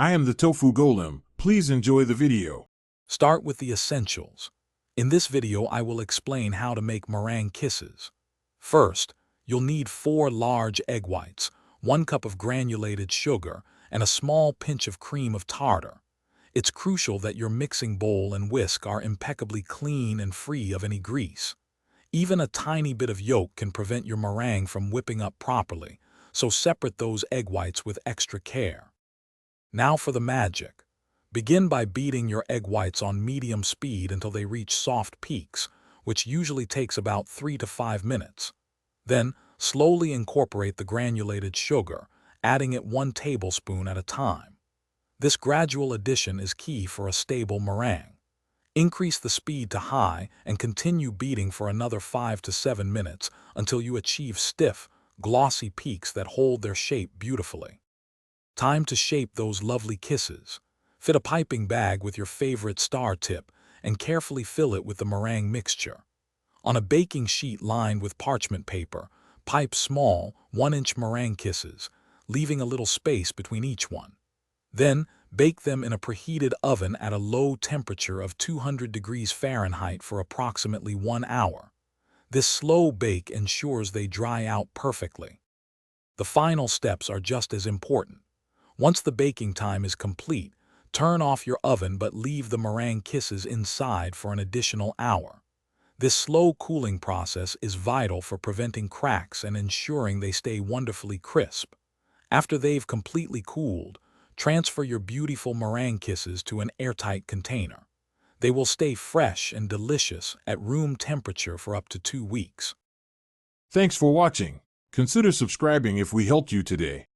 I am the Tofu Golem. Please enjoy the video. Start with the essentials. In this video, I will explain how to make meringue kisses. First, you'll need 4 large egg whites, 1 cup of granulated sugar, and a small pinch of cream of tartar. It's crucial that your mixing bowl and whisk are impeccably clean and free of any grease. Even a tiny bit of yolk can prevent your meringue from whipping up properly, so separate those egg whites with extra care. Now for the magic. Begin by beating your egg whites on medium speed until they reach soft peaks, which usually takes about 3 to 5 minutes. Then, slowly incorporate the granulated sugar, adding it 1 tablespoon at a time. This gradual addition is key for a stable meringue. Increase the speed to high and continue beating for another 5 to 7 minutes until you achieve stiff, glossy peaks that hold their shape beautifully. Time to shape those lovely kisses. Fit a piping bag with your favorite star tip and carefully fill it with the meringue mixture. On a baking sheet lined with parchment paper, pipe small, 1-inch meringue kisses, leaving a little space between each one. Then, bake them in a preheated oven at a low temperature of 200 degrees Fahrenheit for approximately 1 hour. This slow bake ensures they dry out perfectly. The final steps are just as important. Once the baking time is complete, turn off your oven but leave the meringue kisses inside for an additional hour. This slow cooling process is vital for preventing cracks and ensuring they stay wonderfully crisp. After they've completely cooled, transfer your beautiful meringue kisses to an airtight container. They will stay fresh and delicious at room temperature for up to 2 weeks. Thanks for watching. Consider subscribing if we helped you today.